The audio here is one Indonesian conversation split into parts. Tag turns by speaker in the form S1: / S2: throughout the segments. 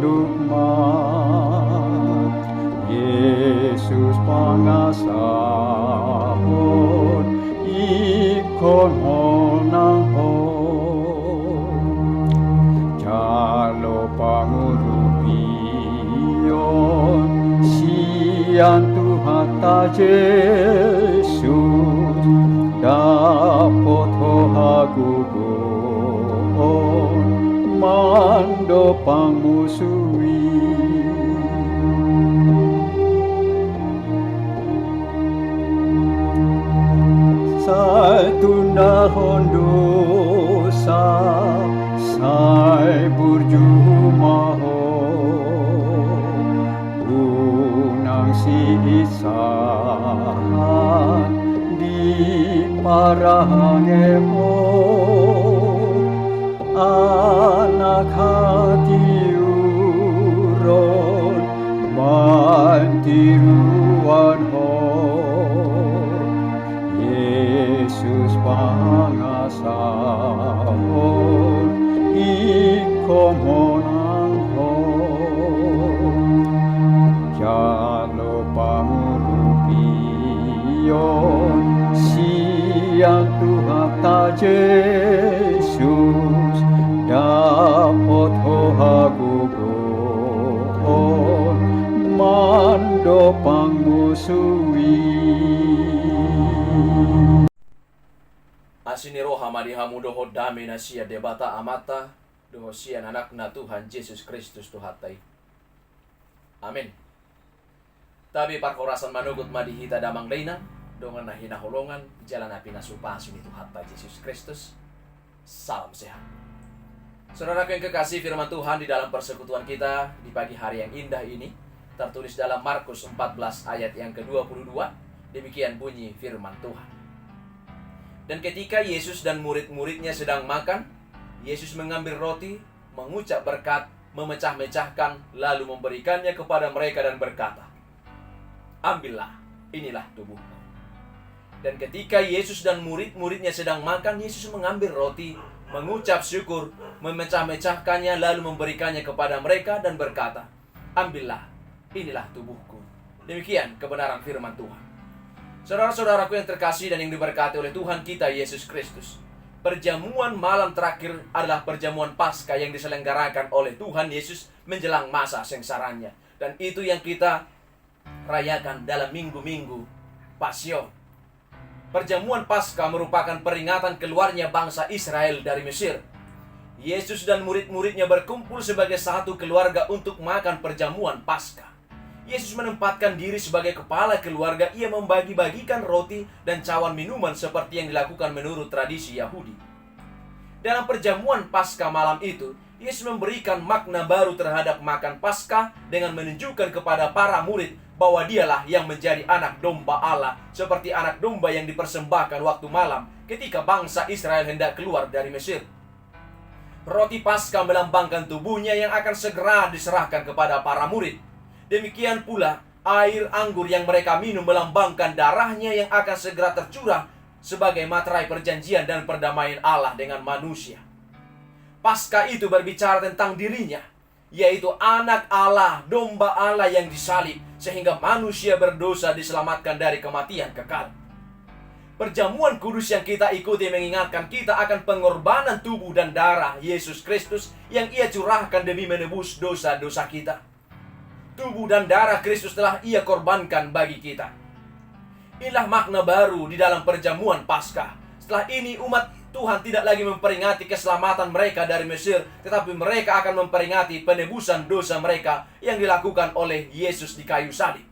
S1: dukmat Yesus pangasapon ikon honang ho jalo pangurupion sian Tuhan ta Yesus dapot ho hagugon mando pangmusui sai tunahon dosa sai burjumaho unang siisahan di parangemo anak hati uron mantiruan ho Yesus pangasapon ikom honang ho jalo pangurupion siang Tuhan ta Yesus dapot ho hagugon mando pangmusui
S2: Asini roha madihamu doho dame na siya debata amata doho siya anak na Tuhan Yesus Kristus Tuhatai. Amin. Tabi parkorasan manugut madihita damang dainan dongan na hinahulungan jalan api nasupasin ni Tuhatai Yesus Kristus. Salam sehat. Saudaraku yang kekasih, firman Tuhan di dalam persekutuan kita di pagi hari yang indah ini tertulis dalam Markus 14 ayat yang ke-22. Demikian bunyi firman Tuhan. Dan ketika Yesus dan murid-muridnya sedang makan, Yesus mengambil roti, mengucap berkat, memecah-mecahkan, lalu memberikannya kepada mereka dan berkata, "Ambillah, inilah tubuhku." Dan ketika Yesus dan murid-muridnya sedang makan, Yesus mengambil roti, mengucap syukur, memecah-mecahkannya, lalu memberikannya kepada mereka dan berkata, "Ambillah, inilah tubuhku." Demikian kebenaran firman Tuhan. Saudara-saudaraku yang terkasih dan yang diberkati oleh Tuhan kita Yesus Kristus, perjamuan malam terakhir adalah perjamuan Paskah yang diselenggarakan oleh Tuhan Yesus menjelang masa sengsaranya. Dan itu yang kita rayakan dalam minggu-minggu Pasion. Perjamuan Paskah merupakan peringatan keluarnya bangsa Israel dari Mesir. Yesus dan murid-muridnya berkumpul sebagai satu keluarga untuk makan perjamuan Paskah. Yesus menempatkan diri sebagai kepala keluarga. Ia membagi-bagikan roti dan cawan minuman seperti yang dilakukan menurut tradisi Yahudi. Dalam perjamuan Paskah malam itu, Yesus memberikan makna baru terhadap makan Paskah dengan menunjukkan kepada para murid bahwa dialah yang menjadi anak domba Allah, seperti anak domba yang dipersembahkan waktu malam ketika bangsa Israel hendak keluar dari Mesir. Roti Paskah melambangkan tubuhnya yang akan segera diserahkan kepada para murid. Demikian pula air anggur yang mereka minum melambangkan darahnya yang akan segera tercurah sebagai materai perjanjian dan perdamaian Allah dengan manusia. Paskah itu berbicara tentang dirinya, yaitu anak Allah, domba Allah yang disalib, sehingga manusia berdosa diselamatkan dari kematian kekal. Perjamuan kudus yang kita ikuti mengingatkan kita akan pengorbanan tubuh dan darah Yesus Kristus yang Ia curahkan demi menebus dosa-dosa kita. Tubuh dan darah Kristus telah Ia korbankan bagi kita. Inilah makna baru di dalam perjamuan Paskah. Setelah ini umat Tuhan tidak lagi memperingati keselamatan mereka dari Mesir, tetapi mereka akan memperingati penebusan dosa mereka yang dilakukan oleh Yesus di kayu salib.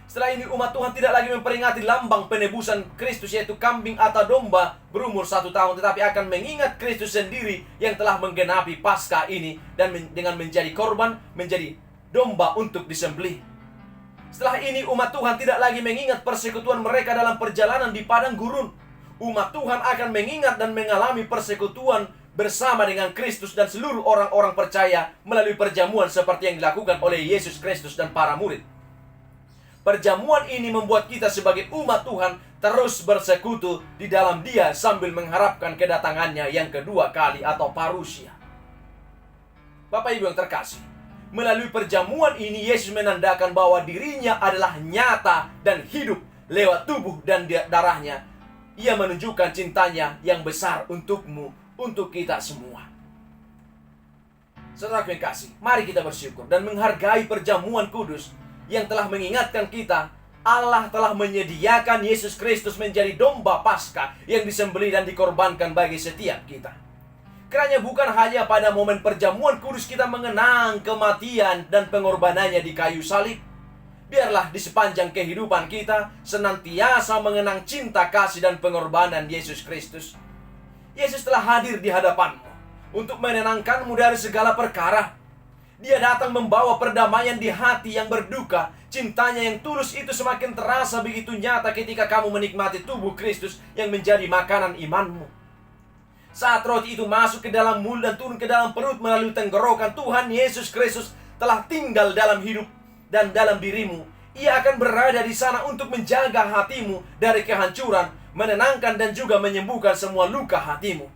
S2: Setelah ini umat Tuhan tidak lagi memperingati lambang penebusan Kristus, yaitu kambing atau domba berumur 1 tahun, tetapi akan mengingat Kristus sendiri yang telah menggenapi Paskah ini dan dengan menjadi korban, menjadi domba untuk disembelih. Setelah ini umat Tuhan tidak lagi mengingat persekutuan mereka dalam perjalanan di padang gurun. Umat Tuhan akan mengingat dan mengalami persekutuan bersama dengan Kristus dan seluruh orang-orang percaya melalui perjamuan seperti yang dilakukan oleh Yesus Kristus dan para murid. Perjamuan ini membuat kita sebagai umat Tuhan terus bersekutu di dalam Dia sambil mengharapkan kedatangannya yang kedua kali atau parusia. Bapak Ibu yang terkasih, Melalui perjamuan ini, Yesus menandakan bahwa dirinya adalah nyata dan hidup lewat tubuh dan darahnya. Ia menunjukkan cintanya yang besar untukmu, untuk kita semua. Saudara yang kasih, mari kita bersyukur dan menghargai perjamuan kudus yang telah mengingatkan kita Allah telah menyediakan Yesus Kristus menjadi domba Paskah yang disembelih dan dikorbankan bagi setiap kita. Kiranya bukan hanya pada momen perjamuan kudus kita mengenang kematian dan pengorbanannya di kayu salib. Biarlah di sepanjang kehidupan kita senantiasa mengenang cinta kasih dan pengorbanan Yesus Kristus. Yesus telah hadir di hadapanmu untuk menenangkanmu dari segala perkara. Dia datang membawa perdamaian di hati yang berduka. Cintanya yang tulus itu semakin terasa begitu nyata ketika kamu menikmati tubuh Kristus yang menjadi makanan imanmu. Saat roti itu masuk ke dalam mulut dan turun ke dalam perut melalui tenggorokan, Tuhan Yesus Kristus telah tinggal dalam hidup dan dalam dirimu. Ia akan berada di sana untuk menjaga hatimu dari kehancuran, menenangkan dan juga menyembuhkan semua luka hatimu.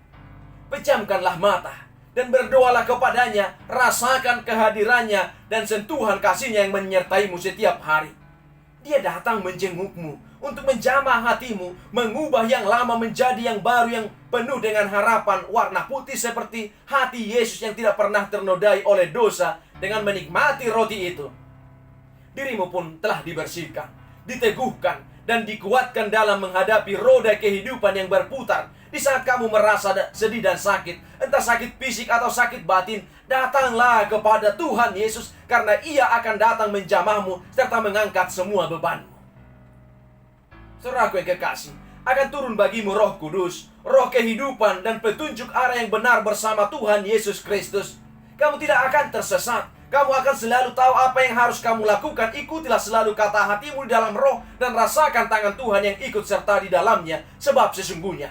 S2: Pejamkanlah mata dan berdoalah kepadanya, rasakan kehadirannya dan sentuhan kasihnya yang menyertaimu setiap hari. Dia datang menjengukmu untuk menjamah hatimu, mengubah yang lama menjadi yang baru yang penuh dengan harapan warna putih seperti hati Yesus yang tidak pernah ternodai oleh dosa. Dengan menikmati roti itu, dirimu pun telah dibersihkan, diteguhkan, dan dikuatkan dalam menghadapi roda kehidupan yang berputar. Di saat kamu merasa sedih dan sakit, entah sakit fisik atau sakit batin, datanglah kepada Tuhan Yesus, karena Ia akan datang menjamahmu serta mengangkat semua bebanmu. Saudaraku yang kekasih, akan turun bagimu Roh Kudus, roh kehidupan dan petunjuk arah yang benar bersama Tuhan Yesus Kristus. Kamu tidak akan tersesat. Kamu akan selalu tahu apa yang harus kamu lakukan. Ikutilah selalu kata hatimu di dalam roh dan rasakan tangan Tuhan yang ikut serta di dalamnya. Sebab sesungguhnya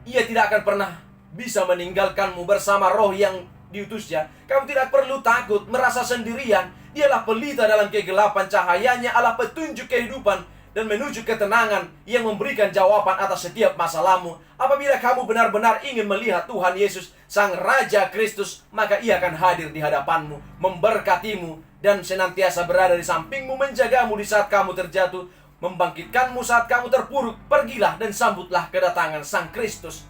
S2: Ia tidak akan pernah bisa meninggalkanmu bersama roh yang diutusnya. Kamu tidak perlu takut, merasa sendirian. Dialah pelita dalam kegelapan, cahayanya adalah petunjuk kehidupan dan menuju ketenangan yang memberikan jawaban atas setiap masalahmu. Apabila kamu benar-benar ingin melihat Tuhan Yesus, Sang Raja Kristus, maka Ia akan hadir di hadapanmu, memberkatimu, dan senantiasa berada di sampingmu, menjagamu di saat kamu terjatuh, membangkitkanmu saat kamu terpuruk. Pergilah dan sambutlah kedatangan Sang Kristus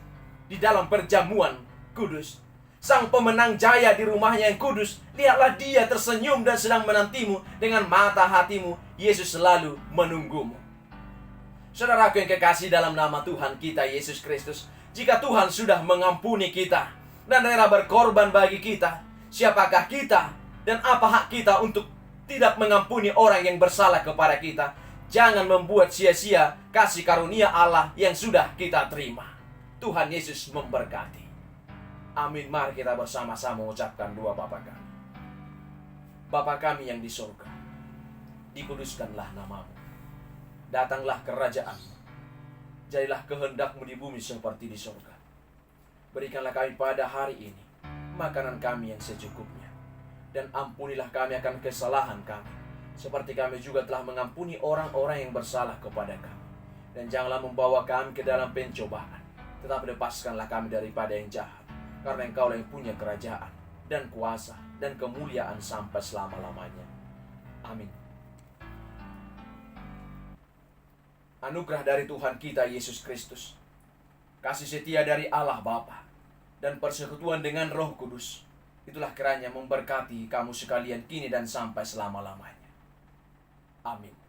S2: di dalam perjamuan kudus. Sang pemenang jaya di rumahnya yang kudus. Lihatlah Dia tersenyum dan sedang menantimu dengan mata hatimu. Yesus selalu menunggumu. Saudaraku yang kekasih dalam nama Tuhan kita Yesus Kristus, jika Tuhan sudah mengampuni kita dan rela berkorban bagi kita, siapakah kita dan apa hak kita untuk tidak mengampuni orang yang bersalah kepada kita? Jangan membuat sia-sia kasih karunia Allah yang sudah kita terima. Tuhan Yesus memberkati. Amin. Mari kita bersama-sama mengucapkan doa Bapa kami. Bapa kami yang di surga, dikuduskanlah namamu. Datanglah kerajaan-Mu. Jadilah kehendak-Mu di bumi seperti di surga. Berikanlah kami pada hari ini makanan kami yang secukupnya. Dan ampunilah kami akan kesalahan kami, seperti kami juga telah mengampuni orang-orang yang bersalah kepada kami. Dan janganlah membawa kami ke dalam pencobaan, tetapi lepaskanlah kami daripada yang jahat. Karena Engkau yang punya kerajaan dan kuasa dan kemuliaan sampai selama-lamanya. Amin. Anugerah dari Tuhan kita Yesus Kristus, kasih setia dari Allah Bapa, dan persekutuan dengan Roh Kudus, itulah kiranya memberkati kamu sekalian kini dan sampai selama-lamanya. Amin.